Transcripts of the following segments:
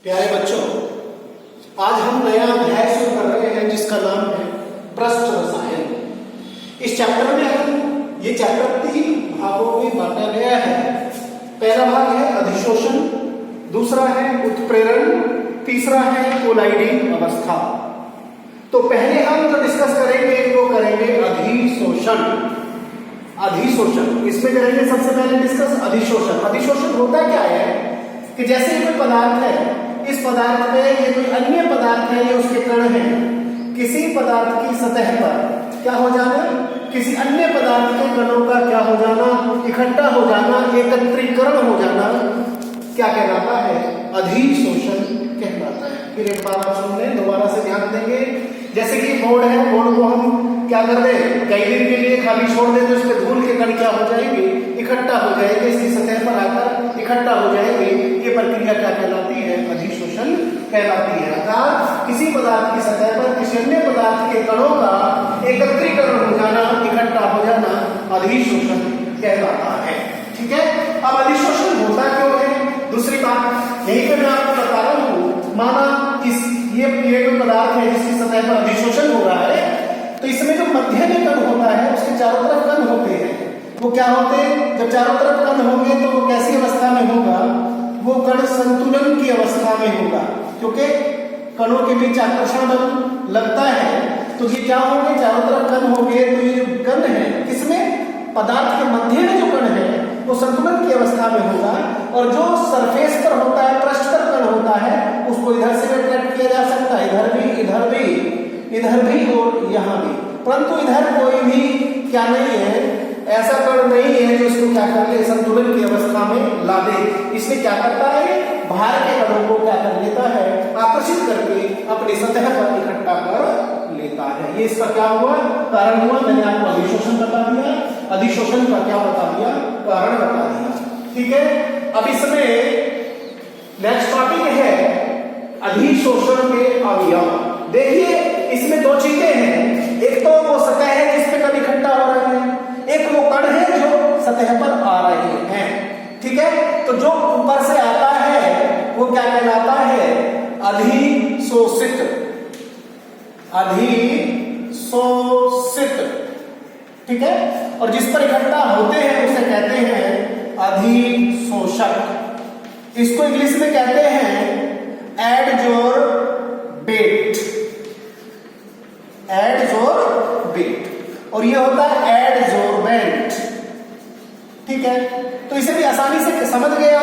प्यारे बच्चों, आज हम नया अध्याय शुरू कर रहे हैं जिसका नाम है पृष्ठ रसायन। इस चैप्टर में ये चैप्टर 3 भागों में बांटा गया है। पहला भाग है अधिशोषण, दूसरा है उत्प्रेरण, तीसरा है कोलाइडिंग अवस्था। तो पहले हम जो डिस्कस करेंगे वो करेंगे अधिशोषण। अधिशोषण इसमें करेंगे सबसे पहले डिस्कस अधिशोषण। अधिशोषण होता क्या है कि जैसे कोई पदार्थ है, इस पदार्थ में ये कोई अन्य पदार्थ है, ये उसके कण है, किसी पदार्थ की सतह पर क्या हो जाना, किसी अन्य पदार्थ के कणों का क्या हो जाना, इकट्ठा हो जाना, एकत्रीकरण हो जाना, क्या कहलाता है? अधिशोषण कहलाता है। फिर एक बार आप सुन लें, दोबारा से ध्यान देंगे। जैसे कि बोर्ड है, बोर्ड को हम क्या कर दें, कई दिन के लिए खाली छोड़ दें तो उसमें धूल के कण क्या हो जाएंगे, इकट्ठा हो जाएंगे, इसकी सतह पर आकर इकट्ठा हो जाएंगे। ये प्रक्रिया क्या कहलाती है? अधिशोषण कहलाती है। अर्थात किसी पदार्थ की सतह पर किसी अन्य पदार्थ के कणों का एकत्रीकरण हो जाना, इकट्ठा हो जाना अधिशोषण कहलाता है। ठीक है। अब अधिशोषण होता क्यों है? दूसरी बात यही पे मैं आपको बता रहा हूं, माना ये जो पदार्थ है जिसकी सतह पर अधिशोषण हो रहा है, तो इसमें जो मध्य में कण होता है उसके चारों तरफ कण होते हैं। वो क्या होते हैं? जब चारों तरफ कण होंगे तो वो कैसी अवस्था में होगा? वो कण संतुलन की अवस्था में होगा, क्योंकि कणों के बीच आकर्षण बल लगता है। तो ये क्या होंगे? चारों तरफ कण होंगे, तो ये कण है किसमें? पदार्थ के मध्य में जो कण है वो संतुलन की अवस्था में होगा, और जो सरफेस पर होता है, पृष्ठ पर कण होता है, उसको इधर से ट्रैक किया जा सकता है, इधर भी, इधर भी, इधर भी और यहाँ भी। परंतु इधर कोई भी क्या नहीं है, ऐसा कण नहीं है जो इसको क्या कर ले, संतुलन की अवस्था में ला दे। इसलिए क्या करता है? बाहर के कणों को क्या कर लेता है? आकर्षित करके अपनी सतह पर इकट्ठा कर लेता है। ये इसका क्या हुआ? कारण हुआ। मैंने आपको अधिशोषण बता दिया, अधिशोषण का क्या बता दिया? कारण बता दिया। ठीक है। अब इसमें नेक्स्ट टॉपिक है अधिशोषण के अवयव। देखिए इसमें दो चीजें हैं, एक तो वो सतह है जिस पे कण इकट्ठा हो रहे हैं, एक वो कण है जो सतह पर आ रहे हैं। ठीक है। तो जो ऊपर से आता है वो क्या कहलाता है? अधिशोषित। अधिशोषित। ठीक है। और जिस पर इकट्ठा होते हैं उसे कहते हैं अधिशोषक। इसको इंग्लिश में कहते हैं एडजोर्बेट। एडजोर्बेट। और ये होता है एडजोर्बेंट। ठीक है। तो इसे भी आसानी से समझ गया,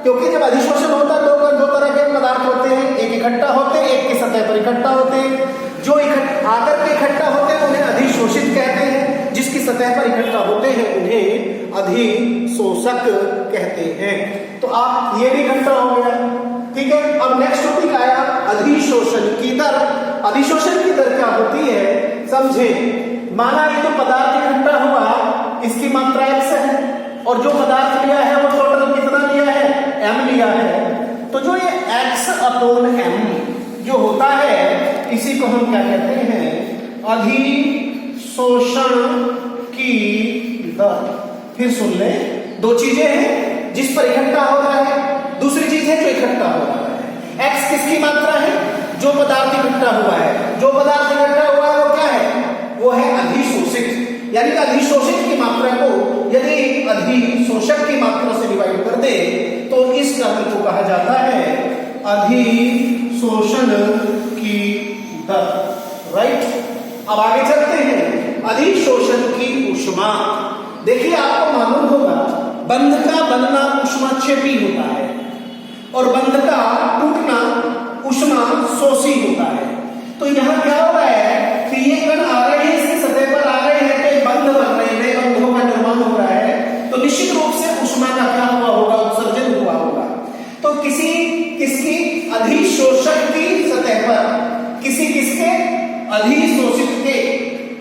क्योंकि जब अधिशोषण होता है तो दो तरह के पदार्थ होते हैं, एक इकट्ठा होते हैं, एक की सतह पर इकट्ठा होते हैं। जो आकर के इकट्ठा होते हैं उन्हें अधिशोषित कहते हैं, जिसकी सतह पर इकट्ठा होते हैं उन्हें अधिशोषक कहते हैं। तो आप ये भी इकट्ठा हो गया। ठीक है। अब नेक्स्ट टॉपिक आया अधिशोषण की दर। अधिशोषण की दर क्या होती है समझे। माना ये जो पदार्थ इकट्ठा हुआ, इसकी मात्रा x है, और जो पदार्थ लिया है वो टोटल कितना लिया है? m लिया है। तो जो ये x/m जो होता है, इसी को हम क्या कहते हैं? अधिशोषण की दर। फिर सुन ले, दो चीजें हैं, जिस पर इकट्ठा हो रहा है, दूसरी चीज है जो इकट्ठा हो रहा है। x किसकी मात्रा है? जो पदार्थ इकट्ठा हुआ है। जो पदार्थ इकट्ठा हुआ है वो क्या है? वो है अधिशोषित। यानी कि अधिशोषित की मात्रा को यदि अधिशोषक की मात्रा से डिवाइड कर दे तो इस टर्म को कहा जाता है अधिशोषण की दर। राइट। अब आगे चलते हैं। अधिशोषण की ऊष्मा। देखिए आपको मालूम होगा बंध का बनना ऊष्माक्षेपी होता है, और बंध का टूटना ऊष्मा शोषी होता है। तो यहाँ क्या हो रहा है कि ये कण आ रहे हैं, इसकी सतह पर आ रहे हैं, तो बंध बन रहे हैं, नए बंधों का निर्माण हो रहा है। तो निश्चित रूप से ऊष्मा का क्या हुआ होगा? उत्सर्जन हुआ होगा। तो किसकी? अधिशोषक की सतह पर किसके? अधिशोषित के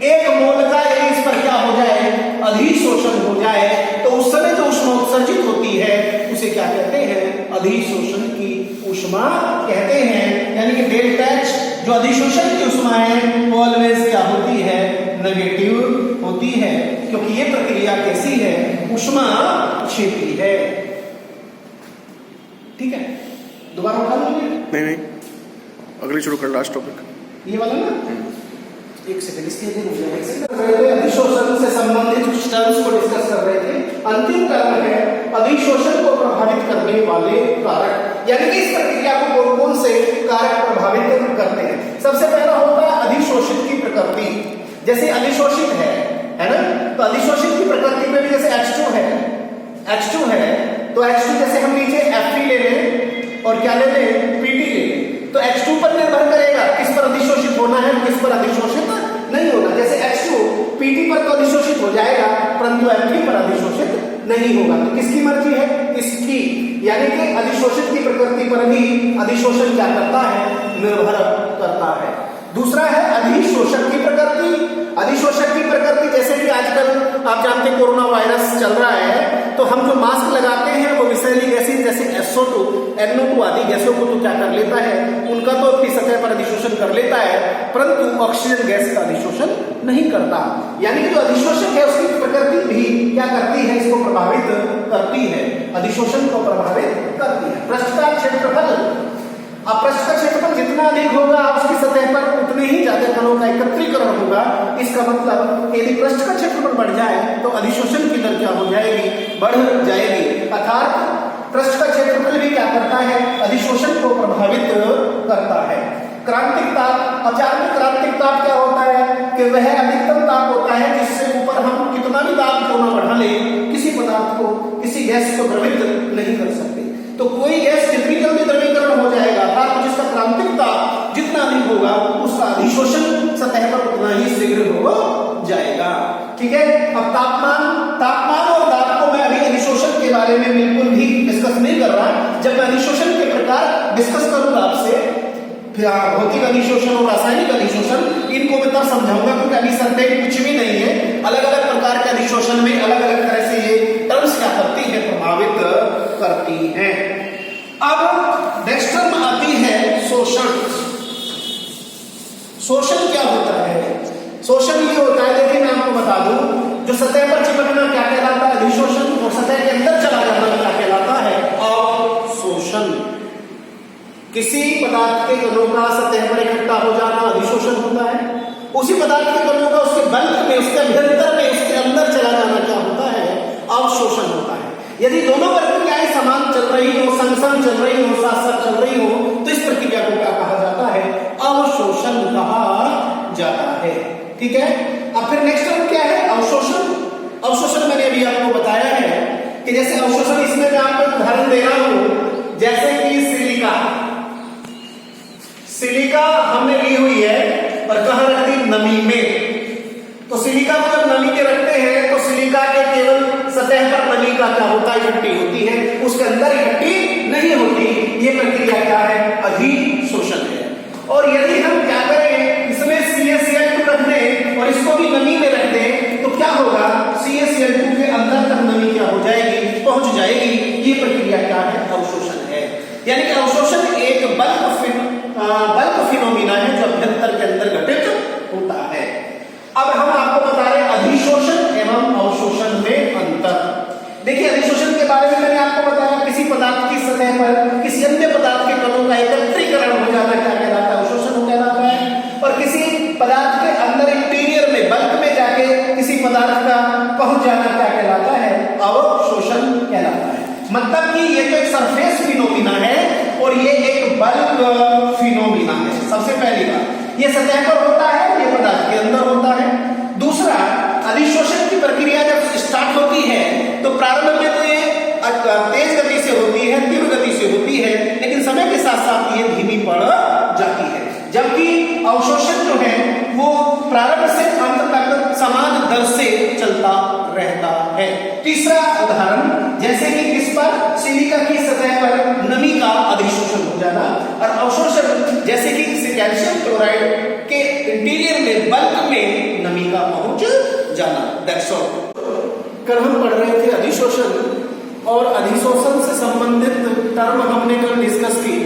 एक मोल का यदि इस पर क्या हो जाए? अधिशोषण हो जाए, तो उस समय जो ऊष्मा उत्सर्जित होती है उसे क्या कहते हैं? अधिशोषण की ऊष्मा कहते हैं। यानी कि डेल्टा H जो अधिशोषण की ऊष्मा है वो ऑलवेज क्या होती है? नेगेटिव होती है, क्योंकि ये प्रक्रिया कैसी है? ऊष्मा क्षेपी है। ठीक है। दोबारा उठा लीजिए। नहीं अगली शुरू कर, लास्ट टॉपिक ये वाला ना। एक सेकंड, इसके लिए अधिशोषण से संबंधित कुछ टर्म्स को डिस्कस कर रहे थे। अंतिम टर्म है अधिशोषण को प्रभावित करने वाले कारक, यानी कि इस प्रक्रिया को कौन कौन से कारक प्रभावित करते हैं। सबसे पहला होता है अधिशोषित की प्रकृति। जैसे अधिशोषित है ना, तो अधिशोषित की प्रकृति में भी जैसे H2 है तो H2 जैसे हम नीचे Fe ले लें और क्या ले लें, Pt ले लें, तो H2 पर निर्भर करेगा किस पर अधिशोषित होना है, किस पर अधिशोषित नहीं होना। जैसे H2 Pt पर तो अधिशोषित हो जाएगा, परंतु Fe पर अधिशोषित नहीं होगा। तो किसकी मर्जी है, इसकी, यानी कि अधिशोषित की प्रकृति पर भी अधिशोषण क्या करता है, निर्भर करता है। दूसरा है अधिशोषक की प्रकृति। अधिशोषक की प्रकृति जैसे कि आजकल आप जानते हैं कोरोना वायरस चल रहा है, तो हम जो मास्क लगाते हैं वो विषैली गैसें जैसे SO2, NO2 आदि गैसों को तो क्या कर लेता है, उनका तो अपनी सतह पर अधिशोषण कर लेता है, परंतु ऑक्सीजन गैस का अधिशोषण नहीं करता। यानी कि जो अधिशोषक है उसकी प्रकृति भी क्या करती है, इसको प्रभावित करती है, अधिशोषण को प्रभावित करती है। पृष्ठ का क्षेत्रफल, अब पृष्ठ का क्षेत्रफल जितना अधिक होगा उसकी सतह पर उतने ही ज्यादा कणों का एकत्रीकरण होगा। इसका मतलब यदि पृष्ठ का क्षेत्रफल बढ़ जाए तो अधिशोषण की दर क्या हो जाएगी, बढ़ जाएगी। अर्थात पृष्ठ का क्षेत्रफल भी क्या करता है, अधिशोषण को प्रभावित करता है। क्रांतिक ताप, अब जानते क्रांतिक ताप क्या होता है कि वह अधिकतम ताप होता है जिससे ऊपर हम कितना भी ताप क्यों न बढ़ा ले, किसी पदार्थ को, किसी गैस को द्रवित नहीं कर सकते। तो कोई गैस कितनी जल्दी द्रवीकरण हो जाएगा, अर्थात जिसका क्रांतिक ताप जितना अधिक होगा उसका अधिशोषण सतह पर उतना ही शीघ्र हो जाएगा। ठीक है, अब तापमान और दाब को मैं अभी अधिशोषण के बारे में बिल्कुल भी डिस्कस नहीं कर रहा। जब मैं अधिशोषण के प्रकार डिस्कस करूंगा आपसे, फिर भौतिक अधिशोषण और रासायनिक अधिशोषण, इनको मैं तब समझाऊंगा, क्योंकि अभी सरटेन कुछ भी नहीं है। अलग अलग प्रकार के अधिशोषण में अलग अलग तरह से ये टर्म्स क्या करती है, प्रभावित करती है। अब नेक्स्ट टर्म आती है शोषण। शोषण क्या होता है, शोषण ये होता है, देखिए मैं आपको बता दूं, जो सतह पर चिपकना क्या कहलाता है, अधिशोषण, और सतह के अंदर चला जाना क्या कहलाता है, अवशोषण। किसी पदार्थ के कणों का सतह पर इकट्ठा हो जाना अधिशोषण होता है। उसी पदार्थ के कणों का उसके बल्क में, उसके अभ्यंतर में, उसके अंदर चला जाना क्या होता है, अवशोषण होता है। यदि दोनों प्रक्रियाएं समान चल रही हो, संग संग चल रही हो, साथ साथ चल रही हो, तो इस प्रक्रिया को क्या कहा जाता है, अवशोषण कहा जाता है। ठीक है, अब फिर नेक्स्ट टर्म क्या है, अवशोषण। अवशोषण मैंने अभी आपको बताया है कि जैसे अवशोषण, इसमें मैं आपको उदाहरण दे रहा हूं, जैसे कि सिलिका हमने ली हुई है और कहां रख दी, नमी में। तो सिलिका को जब नमी के रखते हैं तो सिलिका के केवल सतह पर नमी का क्या होता है, इकट्ठी होती है, उसके अंदर इकट्ठी नहीं होती। ये प्रक्रिया क्या है, अधिशोषण है। और यदि हम क्या करें, इसमें CaCl2 रख दें और इसको भी नमी में रख दें, तो क्या होगा, CaCl2 के अंदर तक नमी क्या हो जाएगी, पहुंच जाएगी। ये प्रक्रिया क्या है, अवशोषण है। यानी कि अवशोषण एक बल्क फिनोमिना है जो अभ्यंतर के अंदर घटित होता है। अब हम आपको बता रहे हैं अधिशोषण एवं अवशोषण में अंतर। देखिए, अधिशोषण के बारे में मैंने आपको बताया, किसी पदार्थ की सतह पर किसी अन्य पदार्थ के कणों का एकत्रीकरण हो जाना क्या कहलाता है, अवशोषण कहलाता है। और किसी पदार्थ के अंदर इंटीरियर में, बल्क में जाके किसी पदार्थ का पहुंच जाना क्या कहलाता है, अवशोषण कहलाता है। मतलब कि ये तो एक सरफेस फिनोमिना है और ये एक बल्क फिनोमिना है। सबसे पहली बात, ये सतह पर होता है, ये पदार्थ के अंदर होता है। दूसरा, अधिशोषण की प्रक्रिया जब स्टार्ट होती है तो प्रारंभ में तो ये तेज गति से होती है, तीव्र गति से होती है, लेकिन समय के साथ साथ ये धीमी पड़ जाती है। जबकि अवशोषण जो है वो प्रारंभ से अंत तक समान दर से चलता रहता है। तीसरा उदाहरण, जैसे कि किस पर, सिलिका की सतह पर नमी का अधिशोषण हो जाना, और अवशोषण जैसे कि किसी कैल्शियम क्लोराइड के इंटीरियर में, बल्क में नमी का पहुंच जाना। That's all. कल हम पढ़ रहे थे अधिशोषण, और अधिशोषण से संबंधित टर्म हमने कल डिस्कस की।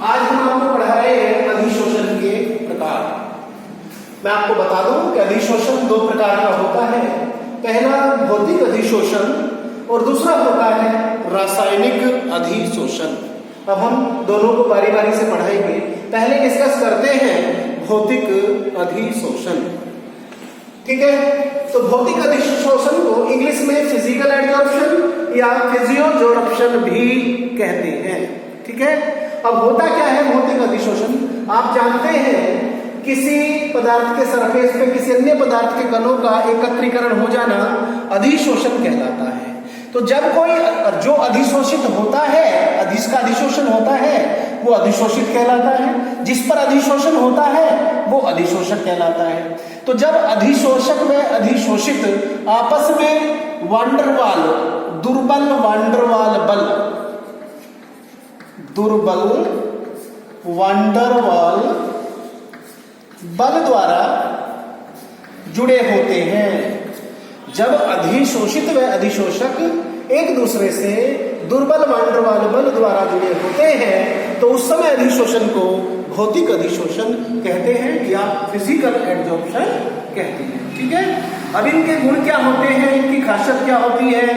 आज हम आपको पढ़ा रहे हैं अधिशोषण के प्रकार। मैं आपको बता दूं कि अधिशोषण दो प्रकार का होता है। पहला भौतिक अधिशोषण और दूसरा होता है रासायनिक अधिशोषण। अब हम दोनों को बारी बारी से पढ़ाएंगे। पहले डिस्कस करते हैं भौतिक अधिशोषण। ठीक है, तो भौतिक अधिशोषण को इंग्लिश में फिजिकल एडजॉर्प्शन या फिजियोजोरप्शन भी कहते हैं। ठीक है, अब होता क्या है भौतिक अधिशोषण? आप जानते हैं किसी पदार्थ के सरफेस पे किसी अन्य पदार्थ के कणों का एकत्रीकरण हो जाना अधिशोषण कहलाता है। तो जब कोई जो अधिशोषित होता है, जिसका अधिशोषण होता है वो अधिशोषित कहलाता है, जिस पर अधिशोषण होता है वो अधिशोषक कहलाता है। तो जब अधिशोषक व अधिशोषित आपस में वांडरवाल, दुर्बल वांडरवाल बल, दुर्बल वांडरवाल बल द्वारा जुड़े होते हैं, जब अधिशोषित व अधिशोषक एक दूसरे से दुर्बल वांडरवाल बल द्वारा जुड़े होते हैं, तो उस समय अधिशोषण को भौतिक अधिशोषण कहते हैं या फिजिकल एडजॉर्प्शन कहते हैं। ठीक है, अब इनके गुण क्या होते हैं, इनकी खासियत क्या होती है,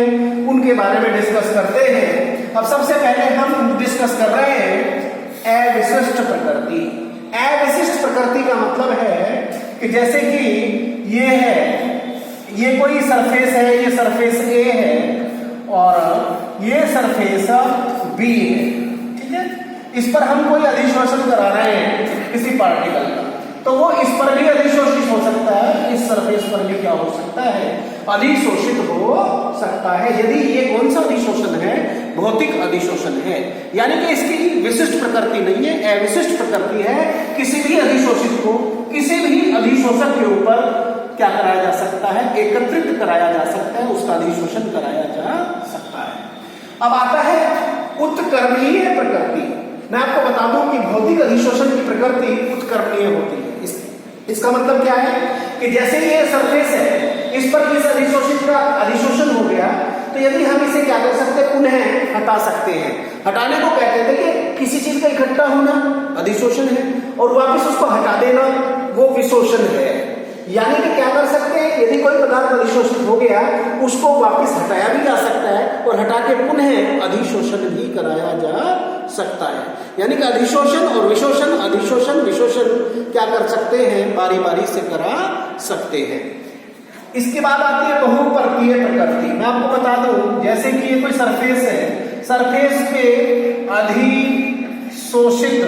उनके बारे में डिस्कस करते हैं। अब सबसे पहले हम डिस्कस कर रहे हैं अविशिष्ट प्रकृति। अविशिष्ट प्रकृति का मतलब है कि जैसे कि ये है, ये कोई सरफेस है, ये सरफेस ए है और ये सरफेस बी है। ठीक है, इस पर हम कोई अधिशोषण करा रहे हैं किसी पार्टिकल का, तो वो इस पर भी अधिशोषित हो सकता है, इस सरफेस पर भी क्या हो सकता है, अधिशोषित हो सकता है। यदि ये कौन सा अधिशोषण है, भौतिक अधिशोषण है, यानी कि इसकी विशिष्ट प्रकृति नहीं है, अविशिष्ट प्रकृति है। किसी भी अधिशोषित को किसी भी अधिशोषक के ऊपर क्या कराया जा सकता है, एकत्रित कराया जा सकता है, उसका अधिशोषण कराया जा सकता है। अब आता है उत्कर्णीय प्रकृति। मैं आपको बता दूं कि भौतिक अधिशोषण की प्रकृति उत्कर्णीय होती है। इसका मतलब क्या है कि जैसे ये सरफेस है, इस पर किसी अधिशोषित का अधिशोषण हो गया, तो यदि हम इसे क्या कर सकते हैं, पुनः हटा सकते हैं। हटाने को कहते हैं कि किसी चीज का इकट्ठा होना अधिशोषण है और वापस उसको हटा देना वो विशोषण है। यानी कि क्या कर सकते हैं, यदि कोई पदार्थ अधिशोषित हो गया उसको वापस हटाया भी जा सकता है और हटा के पुनः अधिशोषण भी कराया जा सकता है। यानी कि अधिशोषण और विशोषण, अधिशोषण विशोषण क्या कर सकते हैं, बारी बारी से करा सकते हैं। इसके बाद आती है बहुपर्तीय प्रकृति। मैं आपको बता दूं, जैसे कि ये कोई सरफेस है, सरफेस पे अधिशोषित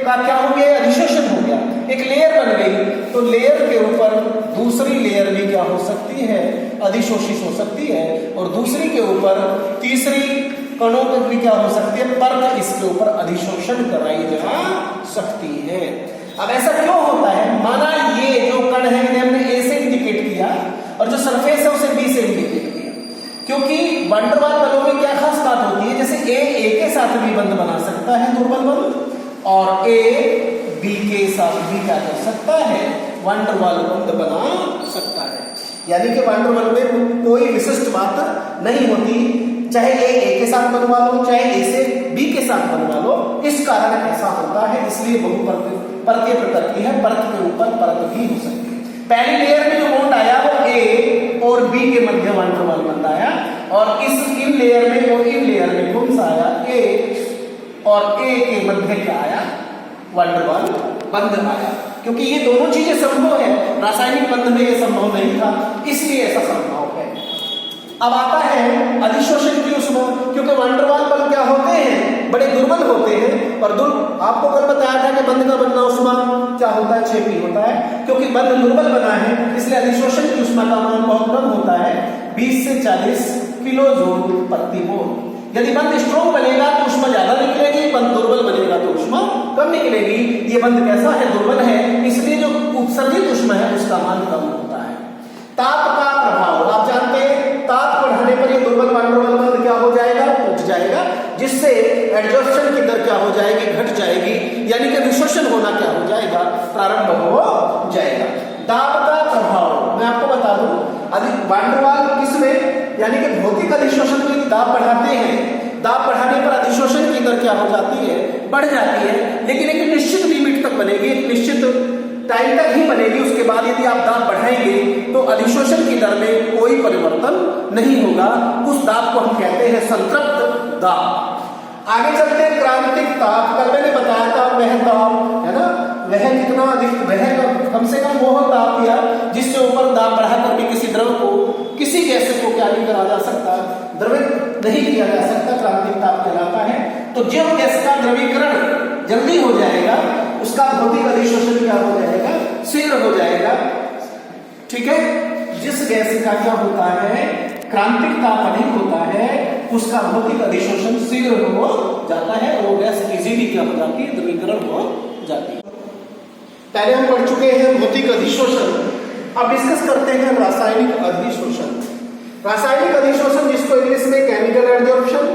का क्या हो गया, अधिशोषण हो गया, एक लेयर बन गई, तो लेयर के ऊपर दूसरी लेयर भी क्या हो सकती है, अधिशोषित हो सकती है, और दूसरी के ऊपर तीसरी कणों पर भी क्या हो सकती है, परत इसके ऊपर अधिशोषण कराई जा सकती है। अब ऐसा क्यों होता है, माना ये जो कण है इन्हें हमने ए से इंडिकेट किया और जो सरफेस है उसे बी से इंडिकेट किया, क्योंकि वांडरवाल बलों में क्या खास बात होती है, जैसे ए के साथ भी बंध बना सकता है दुर्बल बल, और ए बी के साथ भी क्या कर सकता है, वांडरवाल बंध बना सकता है। यानी कि वांडरवाल में कोई विशिष्ट बात नहीं होती, चाहे ए के साथ बनवा लो, चाहे ए से बी के साथ बनवा लो, इस कारण ऐसा होता है। इसलिए बहुपर्तीय प्रकृति है, परत के ऊपर परत भी हो सकती है। पहली लेयर में जो बॉन्ड आया वो ए और बी के मध्य वांडरवाल बंध आया, और इन लेयर में और इन लेयर में कौन सा आया, ए और ए के मध्य क्या आया, वांडरवाल बंध आया। क्योंकि ये दोनों चीजें संभव है, रासायनिक बंध में ये संभव नहीं था, इसलिए ऐसा संभव है। अब आता है अधिशोषण की उष्मा, क्योंकि वांडरवाल बल क्या होते हैं, बड़े दुर्बल होते हैं, और आपको कल बताया था कि बंध का बनना उष्मा क्या होता है, क्षेपी होता है। क्योंकि बंध दुर्बल बना है इसलिए अधिशोषण की उष्मा का मान बहुत कम होता है, 20 से 40 किलो जूल प्रति मोल। यदि बंध स्ट्रॉन्ग बनेगा तो उष्मा ज्यादा निकलेगी, बंध दुर्बल बनेगा तो उष्मा कम निकलेगी। ये बंध कैसा है, दुर्बल है, इसलिए जो उत्सर्जित उष्मा है उसका मान कम होता है। ताप का प्रभाव आप जानते हैं, ताप बढ़ाने पर ये दुर्बल वांडरवाल बंध क्या हो जाएगा, टूट जाएगा, जिससे एडजॉर्प्शन की दर क्या हो जाएगी, घट जाएगी, यानी कि विशोषण होना क्या हो जाएगा, प्रारंभ हो जाएगा। दाब का प्रभाव मैं आपको बता दूं, वांडरवाल किसमें, यानी कि भौतिक अधिशोषण में दाब बढ़ाते हैं, दाब बढ़ाने पर अधिशोषण की दर क्या हो जाती है, बढ़ जाती है, लेकिन एक निश्चित लिमिट तक बनेगी, एक निश्चित टाइम तक ही बनेगी। उसके बाद यदि आप दाब बढ़ाएंगे तो अधिशोषण की दर में कोई परिवर्तन नहीं होगा। उस दाब को हम कहते हैं संतृप्त दाब। आगे चलते हैं क्रांतिक ताप। कल मैंने बताया था वह ताप है ना, वह कितना अधिक, वह कम से कम वो ताप या जिससे ऊपर दाब बढ़ाकर भी किसी द्रव को, किसी गैस को क्या नहीं करा जा सकता, द्रवित नहीं किया जा सकता, क्रांतिक ताप कहलाता है। तो जो गैस का द्रवीकरण जल्दी हो जाएगा उसका भौतिक अधिशोषण क्या हो जाएगा, शीघ्र हो जाएगा। ठीक है, जिस गैस का क्या होता है, क्रांतिक ताप अधिक होता है, उसका भौतिक अधिशोषण शीघ्र हो जाता है, वो गैस इजीली क्या हो जाती है, द्रवीकरण हो जाती है। पहले हम पढ़ चुके हैं भौतिक अधिशोषण, अब डिस्कस करते हैं रासायनिक अधिशोषण। रासायनिक अधिशोषण जिसको इंग्लिश में केमिकल एडजॉर्प्शन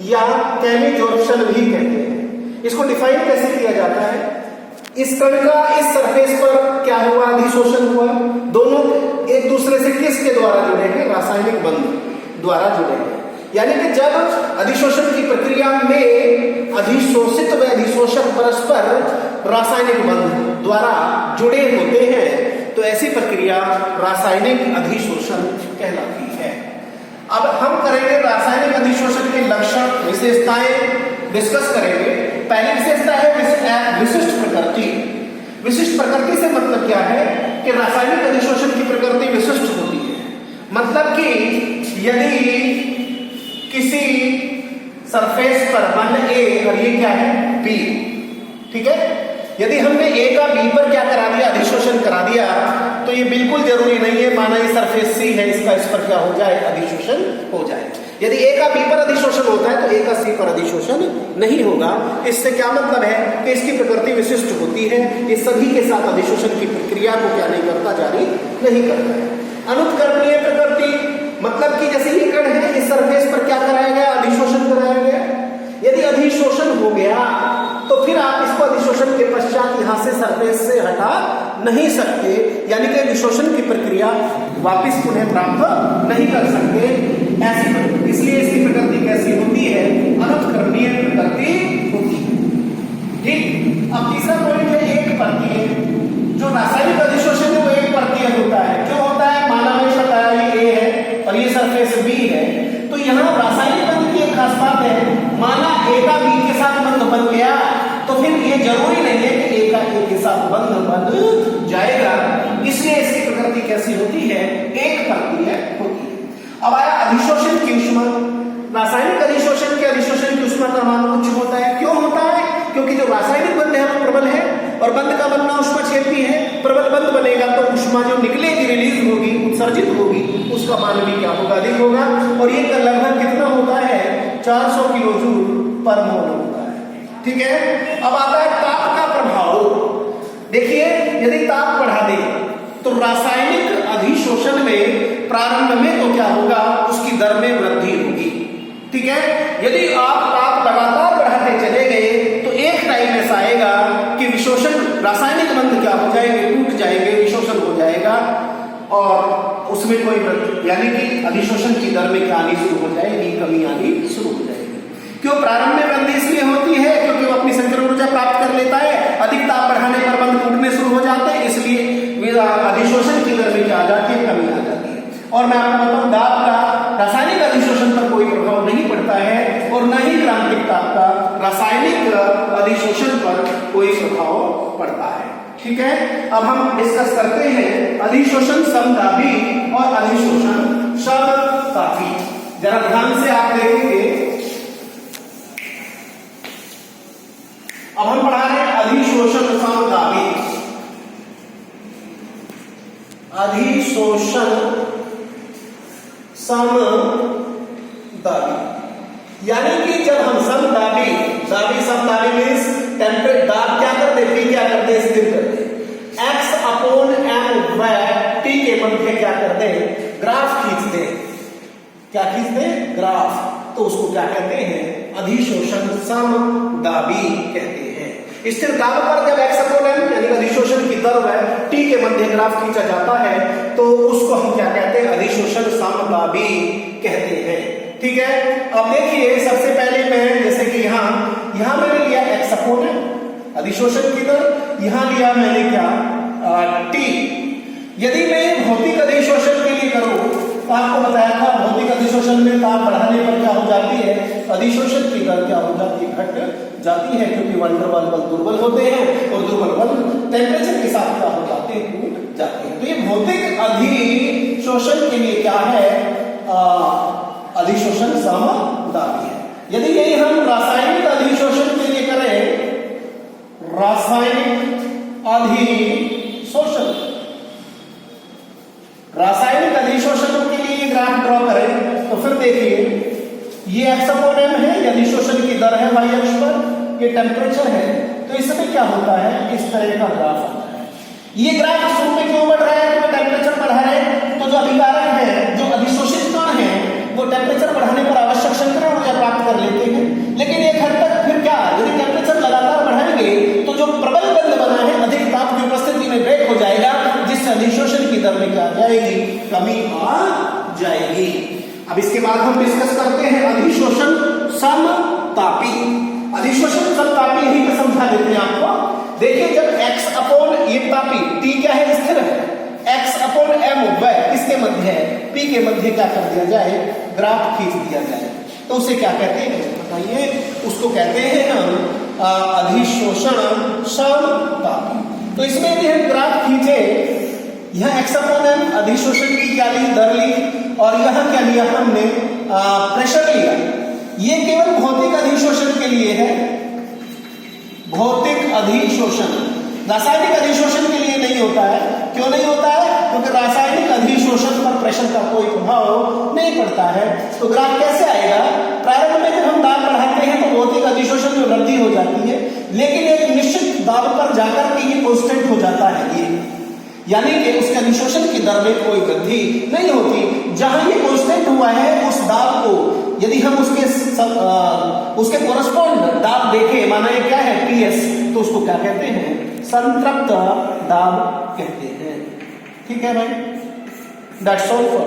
या केमिजॉर्प्शन भी कहते हैं। इसको डिफाइन कैसे किया जाता है, इस कण का इस सरफेस पर क्या हुआ, अधिशोषण हुआ, दोनों एक दूसरे से किसके द्वारा जुड़े हैं, रासायनिक बंध द्वारा जुड़े हैं। यानी कि जब अधिशोषण की प्रक्रिया में अधिशोषित व अधिशोषक परस्पर रासायनिक बंध द्वारा जुड़े होते हैं तो ऐसी प्रक्रिया रासायनिक अधिशोषण कहलाती है। अब हम करेंगे रासायनिक अधिशोषण के लक्षण, विशेषताएं डिस्कस करेंगे। पहली विशेषता है विशिष्ट प्रकृति। विशिष्ट प्रकृति से मतलब क्या है कि रासायनिक अधिशोषण की प्रकृति विशिष्ट होती है। मतलब कि यदि किसी सरफेस पर मान ए और ये क्या है बी, ठीक है, यदि हमने ए का बी पर क्या करा दिया, अधिशोषण करा दिया, तो ये बिल्कुल जरूरी नहीं है माना ये सरफेस सी है, इसका इस पर क्या हो जाए, अधिशोषण हो जाए। यदि ए का बी पर अधिशोषण होता है तो ए का सी पर अधिशोषण नहीं होगा। इससे क्या मतलब है कि इसकी प्रकृति विशिष्ट होती है, ये सभी के साथ अधिशोषण की प्रक्रिया को क्या नहीं करता, जारी नहीं करता है। अनुत्कर्णीय प्रकृति मतलब कि जैसे ये कण है, इस सरफेस पर क्या कराया गया, अधिशोषण कराया गया। यदि अधिशोषण हो गया तो फिर आप इसको अधिशोषण के पश्चात यहां से सरफेस से हटा नहीं सकते, यानी कि अधिशोषण की प्रक्रिया वापस पुनः प्राप्त नहीं कर सकते ऐसी, इसलिए इसकी प्रकृति कैसी होती है, अनुत्कर्णीय प्रकृति होती है। ठीक, अब तीसरा पॉइंट है एक परतीय। जो रासायनिक अधिशोषण है वो एक परतीय होता है। क्यों होता है, माना मैंने बताया ये ए है और ये सरफेस बी है, तो यहाँ रासायनिक बंध की एक खास बात है, माना ए का बी के साथ बंध बन गया तो फिर ये जरूरी नहीं है कि ए का ए के साथ बंध बन जाएगा, इसलिए इसकी प्रकृति कैसी होती है, एक परतीय होती है। अब आया अधिशोषण की ऊष्मा। रासायनिक अधिशोषण के अधिशोषण की ऊष्मा का मान उच्च होता है। क्यों होता है, क्योंकि जो रासायनिक बंध है वो प्रबल है और बंध का बनना ऊष्मा क्षेपी है। प्रबल बंध बनेगा तो ऊष्मा जो निकलेगी, रिलीज होगी, उत्सर्जित होगी, उसका मान भी क्या होगा, अधिक होगा। और ये लगभग कितना होता है, 400 किलो जूल पर मोल होता है। ठीक है, अब आता है ताप का प्रभाव। देखिए, यदि ताप बढ़ा दे तो रासायनिक अधिशोषण में प्रारंभ में तो क्या होगा, उसकी दर में वृद्धि होगी। ठीक है, यदि आप ताप लगातार बढ़ाते चले गए तो एक टाइम ऐसा आएगा कि विशोषण, रासायनिक बंध क्या हो जाएंगे, टूट जाएंगे, विशोषण हो जाएगा और उसमें कोई वृद्धि, यानी कि अधिशोषण की दर में क्या आनी शुरू हो जाएगी, कमी आनी शुरू हो जाएगी। क्यों प्रारंभ में वृद्धि इसलिए होती है क्योंकि वो अपनी संचरण ऊर्जा प्राप्त कर लेता है, अधिक ताप बढ़ाने पर बंध टूटने शुरू हो जाते हैं, इसलिए अधिशोषण की दर में क्या आ जाती है, कमी आ जाती है। और मैं आपको बताऊं, दाब का रासायनिक अधिशोषण पर कोई प्रभाव नहीं पड़ता है और न ही क्रांतिक ताप का रासायनिक अधिशोषण पर कोई प्रभाव पड़ता है। ठीक है, अब हम डिस्कस करते हैं अधिशोषण समदाबी और अधिशोषण समतापी। जरा ध्यान से आप देखेंगे, अब हम पढ़ा रहे हैं अधिशोषण समदाबी। अधिशोषण समदाबी यानी कि जब हम समदाबी, समदाबी मींस टेम्परेट, दाब क्या कर दे, पी क्या कर दे, स्थिर कर दे, x अपॉन m व t के मध्य क्या कर दे, ग्राफ खींच दे। क्या खींच दे, ग्राफ। तो उसको क्या कहते हैं, अधिशोषण समदाबी कहते हैं। स्थिर दाब पर जब x अपॉन m यानी अधिशोषण की दर व t के मध्य ग्राफ खींचा जाता है तो उसको हम क्या कहते हैं, अधिशोषण समदाबी कहते हैं। ठीक है, अब देखिए सबसे पहले मैं जैसे कि यहां मैंने लिया x अपॉन m अधिशोषण की दर, यहां लिया मैंने क्या, t। यदि मैं भौतिक अधिशोषण के लिए करूं तो आपको बताया था भौतिक अधिशोषण में ताप बढ़ाने पर क्या हो जाती है, अधिशोषण की दर क्या हो जाती है, घट जाती है, क्योंकि वंडर वाल बल दुर्बल होते हैं और दुर्बल बल टेम्परेचर के साथ क्या हो जाते हैं, टूट जाते हैं। तो ये भौतिक अधिशोषण के लिए क्या है, अधिशोषण समतापी है। यदि यही हम रासायनिक अधिशोषण के लिए करें, रासायनिक अधिशोषण, रासायनिक अधिशोषण के लिए ग्राफ ड्रॉ करें तो फिर देखिए ये x/m है, ये अधिशोषण की दर है y अक्ष पर, ये टेम्परेचर है। तो इस समय क्या होता है, इस तरह का ग्राफ आता है। ये ग्राफ शुरू में क्यों बढ़ रहा है, क्योंकि टेम्परेचर बढ़ा है। तो जो अभिकारक है, जो अधिशोषित कण है, वो टेम्परेचर बढ़ाने पर आवश्यक संचरण ऊर्जा प्राप्त कर लेते हैं। लेकिन एक हद तक फिर क्या, यदि टेम्परेचर लगातार बढ़ाएंगे तो जो प्रबल बंध बना है अधिक ताप की उपस्थिति में ब्रेक हो जाएगा, जिससे अधिशोषण की दर में क्या आ जाएगी, कमी आ जाएगी। अब इसके बाद हम डिस्कस करते हैं अधिशोषण समतापी। अधिशोषण समतापी यही पे समझा देते हैं आपको। देखिए जब x/, ये तापी t क्या है, स्थिर है, x/m वह किसके मध्य है, p के मध्य क्या कर दिया जाए, ग्राफ खींच दिया जाए, तो उसे क्या कहते हैं बताइए, उसको कहते हैं हम अधिशोषण समतापी। तो इसमें यदि हम ग्राफ खींचे, यह x/m अधिशोषण की क्या ली, दर ली, और यह क्या लिया हमने, प्रेशर लिया। ये केवल भौतिक अधिशोषण के लिए है, भौतिक अधिशोषण, रासायनिक अधिशोषण के लिए नहीं होता है। क्यों नहीं होता है, क्योंकि रासायनिक अधिशोषण पर प्रेशर का कोई प्रभाव नहीं पड़ता है। तो ग्राफ कैसे आएगा, प्रारंभ में जब हम दाब बढ़ाते हैं तो भौतिक अधिशोषण में वृद्धि हो जाती है, लेकिन एक निश्चित दाब पर जाकर के ये कांस्टेंट हो जाता है, ये यानी कि उसके अधिशोषण की दर में कोई वृद्धि नहीं होती। जहां ये कांस्टेंट हुआ है उस दाब को यदि हम उसके कोरस्पॉन्ड दाब देखें, माना ये क्या है, PS, तो उसको क्या कहते हैं, संतृप्त दाब कहते हैं। ठीक है भाई, दैट्स ऑल फॉर